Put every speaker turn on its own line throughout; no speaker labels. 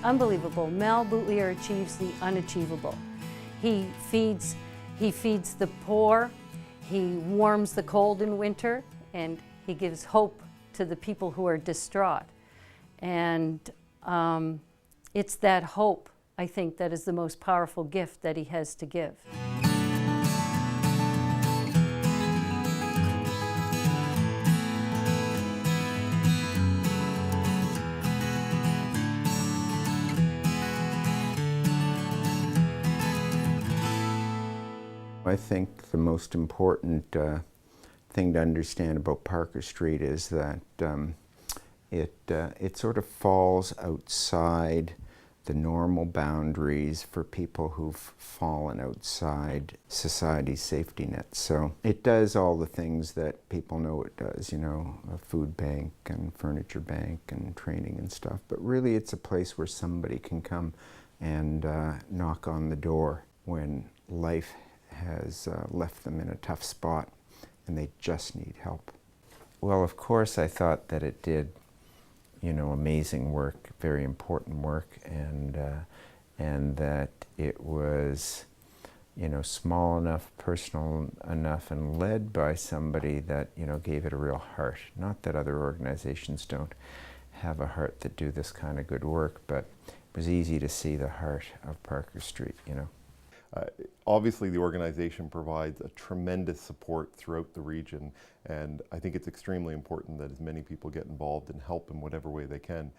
unbelievable. Mel Boutlier achieves the unachievable. He feeds the poor, he warms the cold in winter, and he gives hope to the people who are distraught. And it's that hope, I think, that is the most powerful gift that he has to give.
I think the most important thing to understand about Parker Street is that it sort of falls outside the normal boundaries for people who've fallen outside society's safety net. So it does all the things that people know it does, you know, a food bank and furniture bank and training and stuff. But really it's a place where somebody can come and knock on the door when life has left them in a tough spot and they just need help. Well, of course I thought that it did, you know, amazing work, very important work, and that it was, you know, small enough, personal enough, and led by somebody that, you know, gave it a real heart. Not that other organizations don't have a heart that do this kind of good work, but it was easy to see the heart of Parker Street, you know.
Obviously the organization provides a tremendous support throughout the region, and I think it's extremely important that as many people get involved and help in whatever way they can.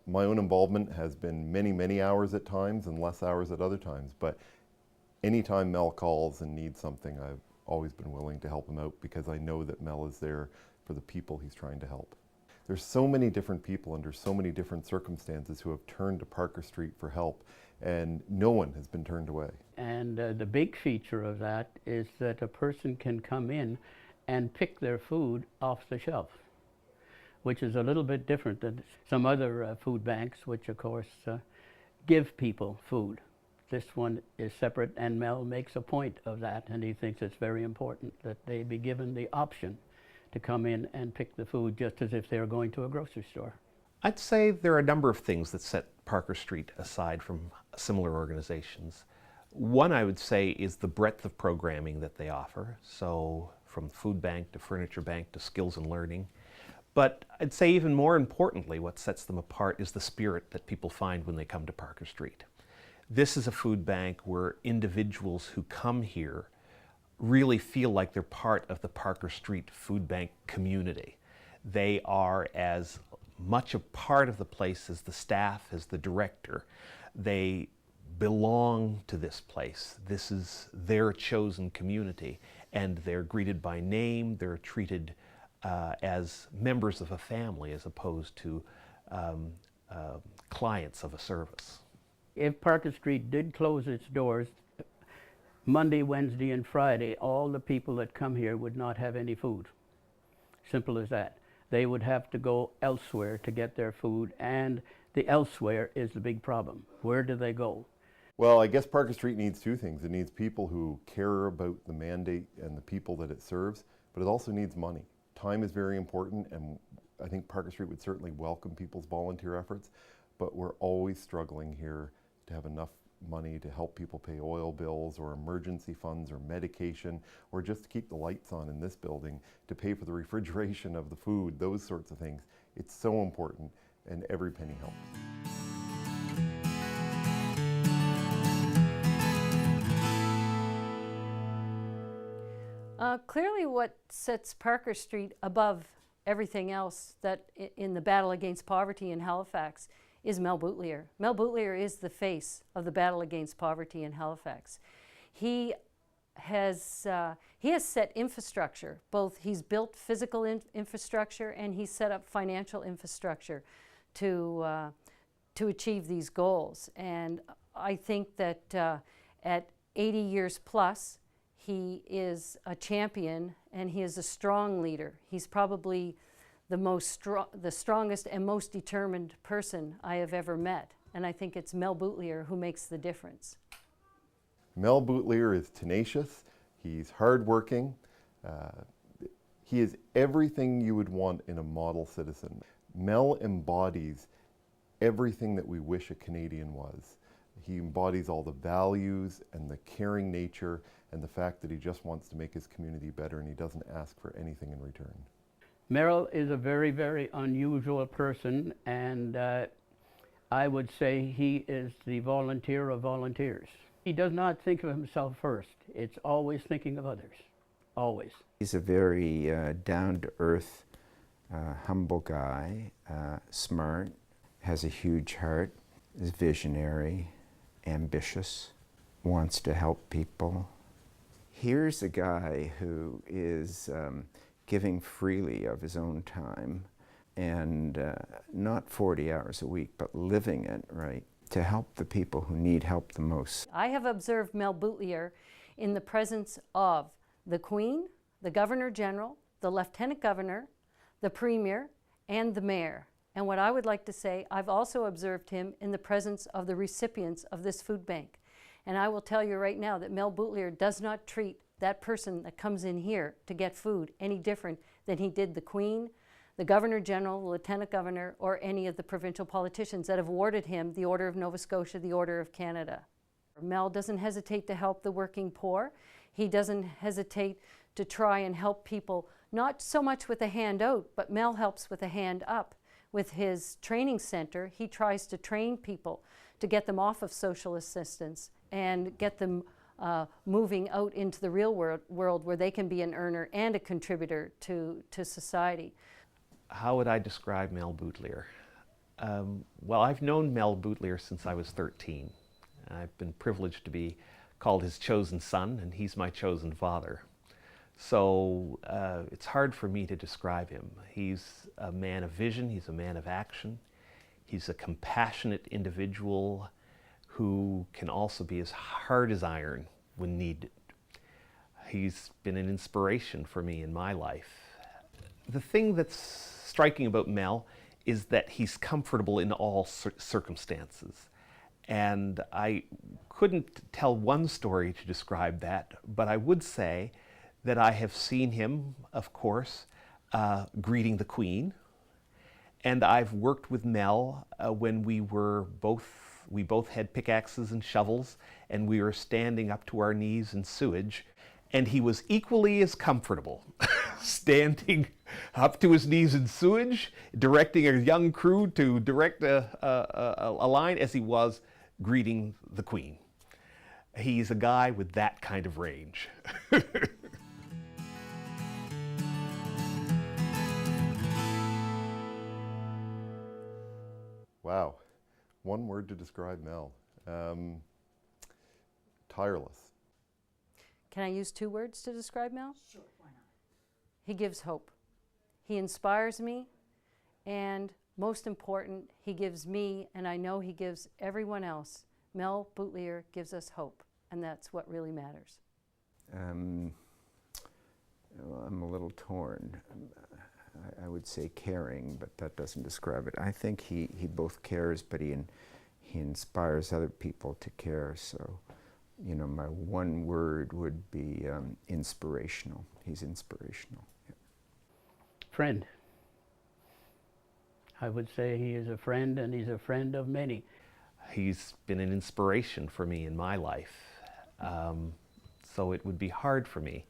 My own involvement has been many hours at times and less hours at other times, but anytime Mel calls and needs something, I've always been willing to help him out because I know that Mel is there for the people he's trying to help. There's so many different people under so many different circumstances who have turned to Parker Street for help, and no one has been turned away.
And the big feature of that is that a person can come in and pick their food off the shelf, which is a little bit different than some other food banks, which of course give people food. This one is separate, and Mel makes a point of that, and he thinks it's very important that they be given the option to come in and pick the food just as if they were going to a grocery store.
I'd say there are a number of things that set Parker Street aside from similar organizations. One, I would say, is the breadth of programming that they offer. So from food bank to furniture bank to skills and learning. But I'd say even more importantly, what sets them apart is the spirit that people find when they come to Parker Street. This is a food bank where individuals who come here really feel like they're part of the Parker Street Food Bank community. They are as much a part of the place as the staff, as the director. They belong to this place. This is their chosen community, and they're greeted by name. They're treated as members of a family as opposed to clients of a service.
If Parker Street did close its doors Monday, Wednesday, and Friday, all the people that come here would not have any food. Simple as that. They would have to go elsewhere to get their food, and the elsewhere is the big problem. Where do they go?
Well, I guess Parker Street needs two things. It needs people who care about the mandate and the people that it serves, but it also needs money. Time is very important, and I think Parker Street would certainly welcome people's volunteer efforts, but we're always struggling here to have enough money to help people pay oil bills or emergency funds or medication, or just to keep the lights on in this building, to pay for the refrigeration of the food, those sorts of things. It's so important, and every penny helps.
Clearly what sets Parker Street above everything else that in the battle against poverty in Halifax is Mel Boutlier. Mel Boutlier is the face of the battle against poverty in Halifax. He has set infrastructure, both he's built physical infrastructure and he's set up financial infrastructure to achieve these goals. And I think that at 80 years plus, he is a champion and he is a strong leader. He's probably the strongest and most determined person I have ever met. And I think it's Mel Boutlier who makes the difference.
Mel Boutlier is tenacious, he's hardworking, he is everything you would want in a model citizen. Mel embodies everything that we wish a Canadian was. He embodies all the values and the caring nature and the fact that he just wants to make his community better and he doesn't ask for anything in return.
Merrill is a very, very unusual person, and I would say he is the volunteer of volunteers. He does not think of himself first. It's always thinking of others, always.
He's a very down-to-earth, humble guy, smart, has a huge heart, is visionary, ambitious, wants to help people. Here's a guy who is giving freely of his own time and not 40 hours a week, but living it, right, to help the people who need help the most.
I have observed Mel Boutilier in the presence of the Queen, the Governor General, the Lieutenant Governor, the Premier, and the Mayor. And what I would like to say, I've also observed him in the presence of the recipients of this food bank. And I will tell you right now that Mel Boutilier does not treat that person that comes in here to get food any different than he did the Queen, the Governor General, the Lieutenant Governor, or any of the provincial politicians that have awarded him the Order of Nova Scotia, the Order of Canada. Mel doesn't hesitate to help the working poor. He doesn't hesitate to try and help people, not so much with a hand out, but Mel helps with a hand up. With his training center, he tries to train people to get them off of social assistance and get them moving out into the real world where they can be an earner and a contributor to society.
How would I describe Mel Boutilier? Well, I've known Mel Boutilier since I was 13. I've been privileged to be called his chosen son, and he's my chosen father. So it's hard for me to describe him. He's a man of vision, he's a man of action, he's a compassionate individual who can also be as hard as iron when needed. He's been an inspiration for me in my life. The thing that's striking about Mel is that he's comfortable in all circumstances. And I couldn't tell one story to describe that, but I would say that I have seen him, of course, greeting the Queen. And I've worked with Mel when we both had pickaxes and shovels, and we were standing up to our knees in sewage. And he was equally as comfortable standing up to his knees in sewage, directing a young crew to direct a line, as he was greeting the Queen. He's a guy with that kind of range.
Wow. One word to describe Mel. Tireless.
Can I use 2 words to describe Mel? Sure, why not? He gives hope. He inspires me, and most important, he gives me, and I know he gives everyone else. Mel Boutilier gives us hope, and that's what really matters.
Well, I'm a little torn. I would say caring, but that doesn't describe it. I think he both cares, but he inspires other people to care. So, you know, my one word would be inspirational. He's inspirational. Yeah.
Friend. I would say he is a friend, and he's a friend of many.
He's been an inspiration for me in my life. So it would be hard for me,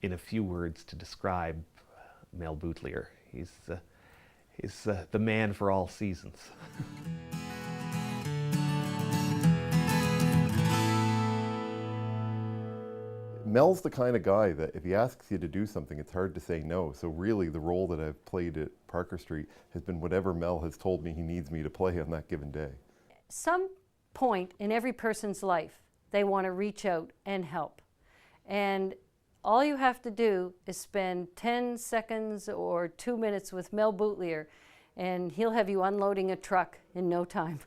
in a few words, to describe Mel Boutilier. He's the man for all seasons.
Mel's the kind of guy that if he asks you to do something, it's hard to say no. So really the role that I've played at Parker Street has been whatever Mel has told me he needs me to play on that given day.
Some point in every person's life, they want to reach out and help. And all you have to do is spend 10 seconds or 2 minutes with Mel Boutilier, and he'll have you unloading a truck in no time.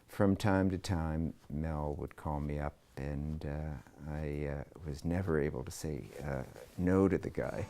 From time to time, Mel would call me up, and I was never able to say no to the guy.